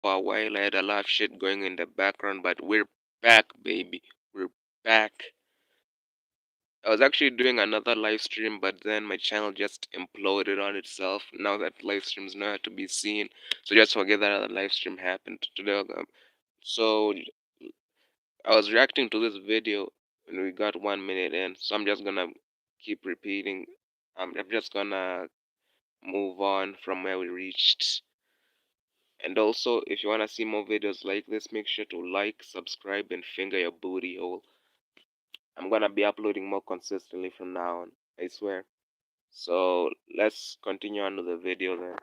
For a while, I had a lot of shit going in the background, but we're back, baby. We're back. I was actually doing another live stream, but then my channel just imploded on itself. Now that live streams not to be seen, so just forget that other live stream happened today. So I was reacting to this video, and we got 1 minute in. So I'm just gonna keep repeating. I'm just gonna move on from where we reached. And also, if you wanna see more videos like this, make sure to like, subscribe, and finger your booty hole. I'm gonna be uploading more consistently from now on, I swear. So let's continue on to the video then.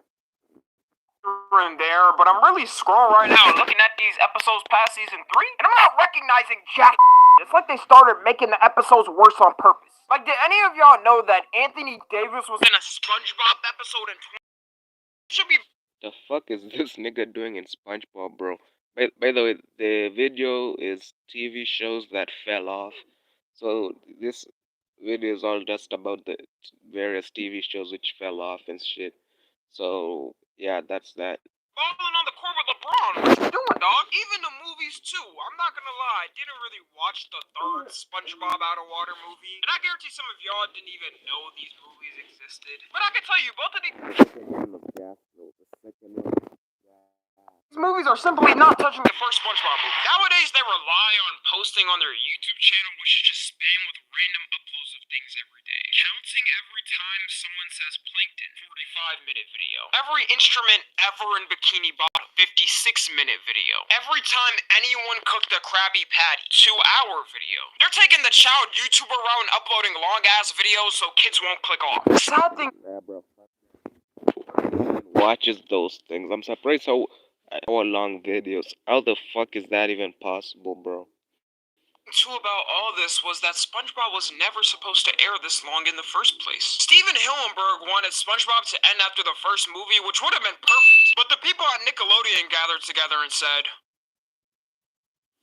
In there, but I'm really scrolling right now looking at these episodes past season 3, and I'm not recognizing jack. It's like they started making the episodes worse on purpose. Like, did any of y'all know that Anthony Davis was in a SpongeBob episode in 20? Should be. The fuck is this nigga doing in SpongeBob, bro? By the way, the video is TV shows that fell off. So this video is all just about the various TV shows which fell off and shit. So yeah, that's that. Balling on the court with LeBron. What you doing, dog? Even the movies too. I'm not gonna lie, I didn't really watch the third SpongeBob Out of Water movie, and I guarantee some of y'all didn't even know these movies existed. But I can tell you, both of these movies are simply not touching the first SpongeBob movie. Nowadays, they rely on posting on their YouTube channel, which is just spam with random uploads of things every day. Counting every time someone says plankton, 45-minute video. Every instrument ever in Bikini Bottom, 56-minute video. Every time anyone cooked a Krabby Patty, 2-hour video. They're taking the child YouTuber route and uploading long-ass videos so kids won't click off. The sad thing... Yeah, bro. Watches those things. I'm surprised how hour-long videos. How the fuck is that even possible, bro? Too about all this was that SpongeBob was never supposed to air this long in the first place. Steven Hillenburg wanted SpongeBob to end after the first movie, which would have been perfect. But the people at Nickelodeon gathered together and said,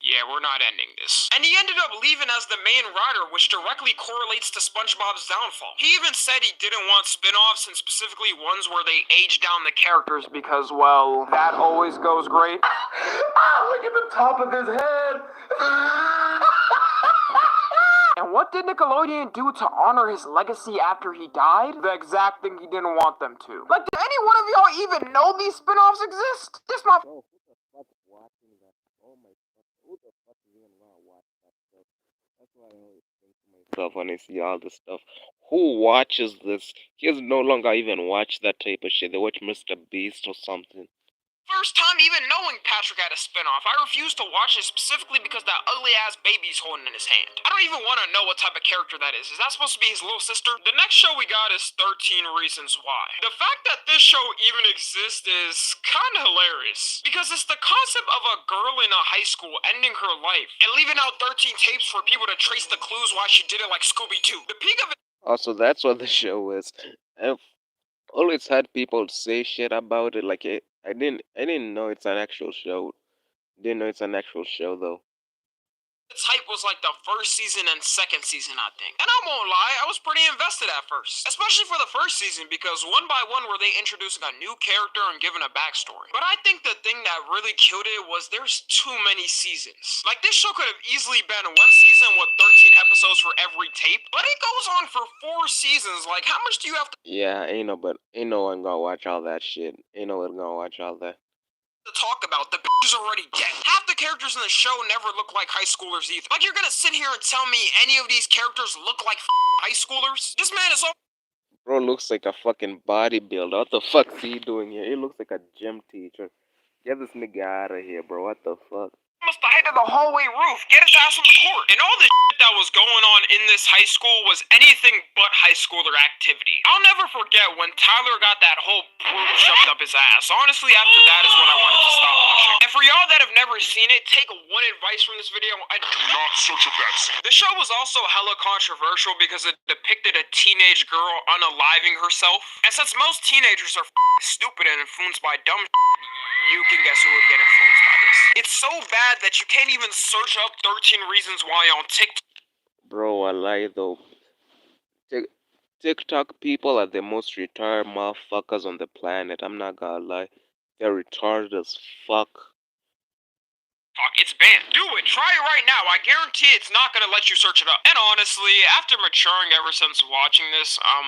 yeah, we're not ending this. And he ended up leaving as the main writer, which directly correlates to SpongeBob's downfall. He even said he didn't want spin-offs, and specifically ones where they age down the characters because, well, that always goes great. Look at the top of his head! And what did Nickelodeon do to honor his legacy after he died? The exact thing he didn't want them to. Like, did any one of y'all even know these spin-offs exist? This my... Oh, who the fuck watching that? Oh my god, who the fuck is even gonna watch that stuff? That's why I always think to myself when I see all this stuff. Who watches this? Kids no longer even watch that type of shit. They watch Mr. Beast or something. First time even knowing Patrick had a spinoff. I refused to watch it specifically because that ugly ass baby's holding in his hand. I don't even want to know what type of character that is. Is that supposed to be his little sister? The next show we got is 13 Reasons Why. The fact that this show even exists is kind of hilarious. Because it's the concept of a girl in a high school ending her life and leaving out 13 tapes for people to trace the clues why she did it, like Scooby-Doo. The peak of it. Also, that's what the show is. I've always had people say shit about it. Like I didn't know it's an actual show. Didn't know it's an actual show though. Its hype was like the first season and second season, I think. And I won't lie, I was pretty invested at first. Especially for the first season, because one by one were they introducing a new character and giving a backstory. But I think the thing that really killed it was there's too many seasons. Like, this show could have easily been one season with 13 episodes for every tape, but it goes on for 4 seasons. Like, how much do you have to... Yeah, ain't no one gonna watch all that shit. Ain't no one gonna watch all that. To talk about? The bitch is already dead. Half the characters in the show never look like high schoolers either. Like, you're gonna sit here and tell me any of these characters look like high schoolers? This man is all... Bro looks like a fucking bodybuilder. What the fuck's he doing here? He looks like a gym teacher. Get this nigga out of here, bro. What the fuck? almost the height of the hallway roof. Get his ass on the court. And all the shit that was going on in this high school was anything but high schooler activity. I'll never forget when Tyler got that whole broom shoved up his ass. Honestly, after that is when I wanted to stop watching. And for y'all that have never seen it, take one advice from this video. I do not search a bad scene. The show was also hella controversial because it depicted a teenage girl unaliving herself. And since most teenagers are stupid and influenced by dumb you can guess who would get influenced by this. It's so bad that you can't even search up 13 Reasons Why on TikTok. Bro, I lie though. TikTok people are the most retarded motherfuckers on the planet. I'm not gonna lie. They're retarded as fuck. It's banned. Do it. Try it right now. I guarantee it's not gonna let you search it up. And honestly, after maturing ever since watching this, I'm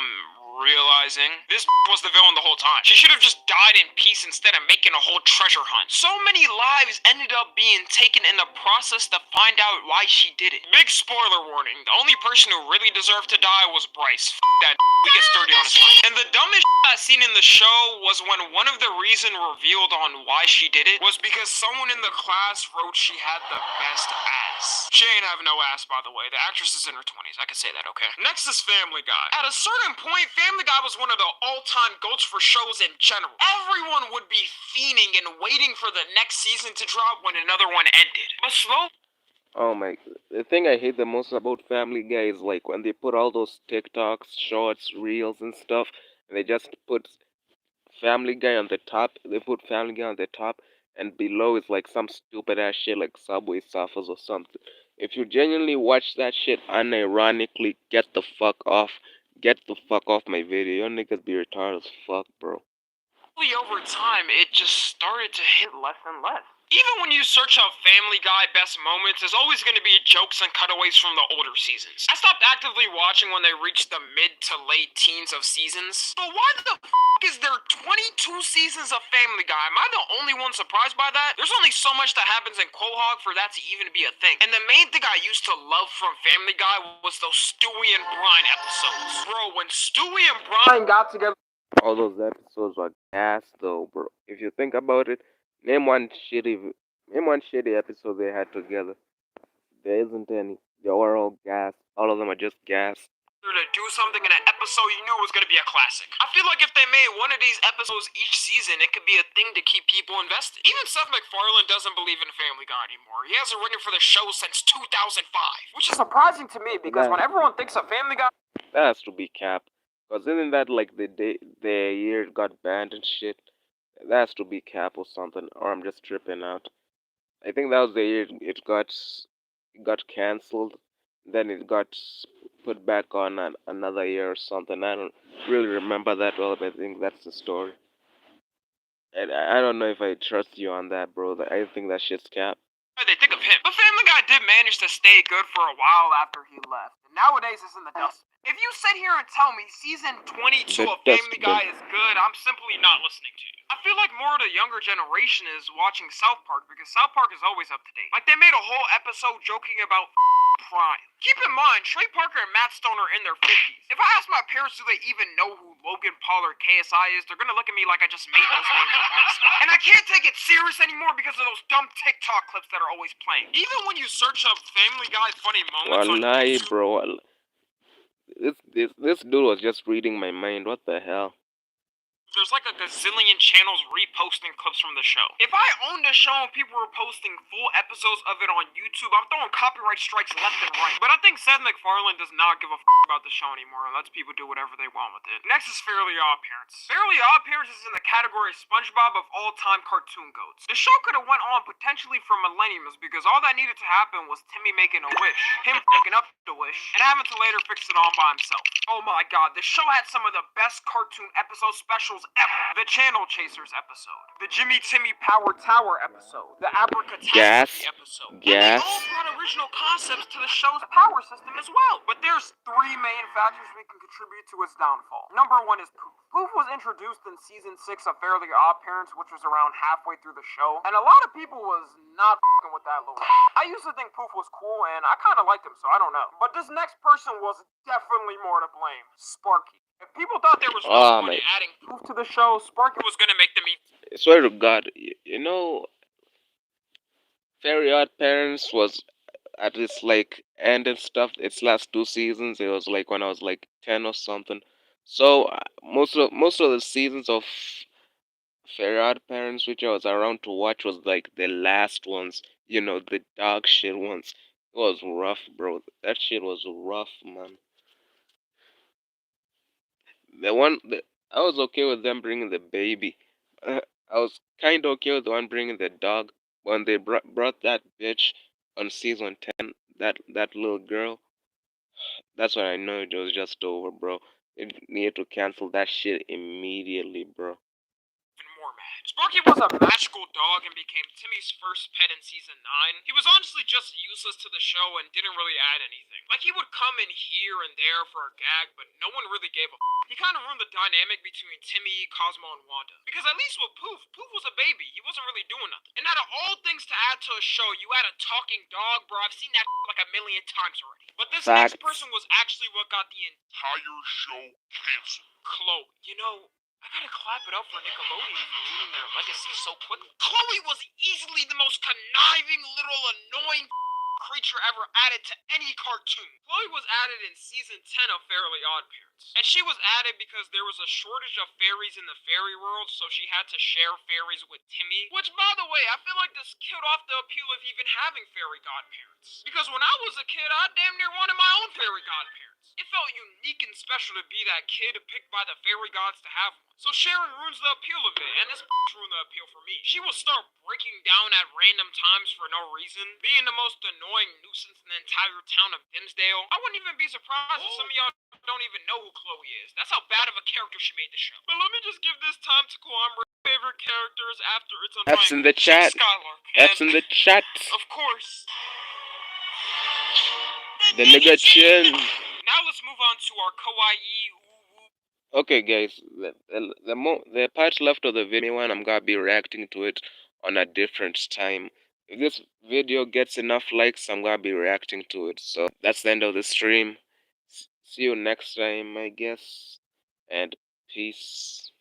realizing this was the villain the whole time. She should have just died in peace instead of making a whole treasure hunt. So many lives ended up being taken in the process to find out why she did it. Big spoiler warning. The only person who really deserved to die was Bryce. That we get sturdy on his life. And the dumbest I seen in the show was when one of the reason revealed on why she did it was because someone in the class wrote she had the best ass. She ain't have no ass, by the way. The actress is in her 20s. I can say that, okay? Next is Family Guy. At a certain point, Family Guy was one of the all-time goats for shows in general. Everyone would be fiending and waiting for the next season to drop when another one ended. But slow. Oh my, the thing I hate the most about Family Guy is like when they put all those TikToks, shorts, reels and stuff, and they just put Family Guy on the top. They put Family Guy on the top, and below is like some stupid ass shit like Subway Surfers or something. If you genuinely watch that shit unironically, get the fuck off. Get the fuck off my video. Your niggas be retarded as fuck, bro. Over time, it just started to hit less and less. Even when you search up Family Guy best moments, there's always going to be jokes and cutaways from the older seasons. I stopped actively watching when they reached the mid to late teens of seasons. But why the f is there 22 seasons of Family Guy? Am I the only one surprised by that? There's only so much that happens in Quahog for that to even be a thing. And the main thing I used to love from Family Guy was those Stewie and Brian episodes. Bro, when Stewie and Brian got together, all those episodes are gas though, bro. If you think about it, name one shitty episode they had together. There isn't any. They are all gas. All of them are just gas. to do something in an episode you knew was going to be a classic. I feel like if they made one of these episodes each season, it could be a thing to keep people invested. Even Seth MacFarlane doesn't believe in Family Guy anymore. He hasn't written for the show since 2005, which is surprising to me because when everyone thinks of Family Guy, that has to be cap. Cause isn't that like the year it got banned and shit? That has to be cap or something. Or I'm just tripping out. I think that was the year it got cancelled. Then it got put back on another year or something. I don't really remember that well, but I think that's the story. And I don't know if I trust you on that, bro. I think that shit's cap. they think of him. But Family Guy did manage to stay good for a while after he left. And nowadays it's in the dustbin. If you sit here and tell me season 22 of Family Guy is good, I'm simply not listening to you. I feel like more of the younger generation is watching South Park because South Park is always up to date. Like they made a whole episode joking about Prime. Keep in mind, Trey Parker and Matt Stone are in their 50s. If I ask my parents do they even know who Logan Paul or KSI is, they're gonna look at me like I just made those names up on the spot. And I can't take it serious anymore because of those dumb TikTok clips that are always playing. Even when you search up Family Guy funny moments on Wallahi, YouTube, bro. This dude was just reading my mind. What the hell? there's like a gazillion channels reposting clips from the show. If I owned a show and people were posting full episodes of it on YouTube, I'm throwing copyright strikes left and right. But I think Seth MacFarlane does not give a about the show anymore and lets people do whatever they want with it. Next is Fairly Odd Parents. Fairly Odd Parents is in the category of SpongeBob of all-time cartoon goats. The show could have went on potentially for millenniums because all that needed to happen was Timmy making a wish, him fucking up the wish, and having to later fix it all by himself. Oh my god, the show had some of the best cartoon episode specials ever. The Channel Chasers episode, the Jimmy Timmy Power Tower episode, the Abracadabra episode. Gas. And they all brought original concepts to the show's power system as well. But there's three main factors we can contribute to its downfall. Number one is Poof. Poof was introduced in season 6 of Fairly Odd Parents, which was around halfway through the show, and a lot of people was not f***ing with that little. I used to think Poof was cool, and I kind of liked him, so I don't know. But this next person was definitely more to blame. Sparky. If people thought there was no point in adding Poof to the show, Sparky was gonna make them eat. I swear to God, you know, Fairy Odd Parents was at its like end and stuff. Its last 2 seasons, it was like when I was like 10 or something. So most of the seasons of Fairy Odd Parents, which I was around to watch, was like the last ones. You know, the dog shit ones. It was rough, bro. That shit was rough, man. I was okay with them bringing the baby. I was kind of okay with the one bringing the dog. When they brought that bitch on season 10, that little girl, that's when I know it was just over, bro. They needed to cancel that shit immediately, bro. More mad. Sparky was a magical dog and became Timmy's first pet in season 9. He was honestly just useless to the show and didn't really add anything. Like, he would come in here and there for a gag, but no one really gave a f. He kind of ruined the dynamic between Timmy, Cosmo, and Wanda. Because at least with Poof was a baby. He wasn't really doing nothing. And out of all things to add to a show, you add a talking dog, bro. I've seen that like a million times already. But this next person was actually what got the entire show canceled. Chloe. You know, I gotta clap it up for Nickelodeon for ruining their legacy so quickly. Chloe was easily the most conniving little annoying creature ever added to any cartoon. Chloe was added in season 10 of Fairly Odd Parents. And she was added because there was a shortage of fairies in the fairy world, so she had to share fairies with Timmy. Which, by the way, I feel like this killed off the appeal of even having fairy godparents. Because when I was a kid, I damn near wanted my own fairy godparents. It felt unique and special to be that kid picked by the fairy gods to have one. So sharing ruins the appeal of it, and this ruined the appeal for me. She will start breaking down at random times for no reason, being the most annoying nuisance in the entire town of Dimsdale. I wouldn't even be surprised if some of y'all don't even know who Chloe is. That's how bad of a character she made the show. But let me just give this time to Coamber favorite characters after it's on F's in the chat. F's in the chat. Of course. The nigga chin. Now let's move on to our kawaii. Okay, guys, the part left of the video one, I'm gonna be reacting to it on a different time. If this video gets enough likes, I'm gonna be reacting to it. So that's the end of the stream. See you next time, I guess, and peace.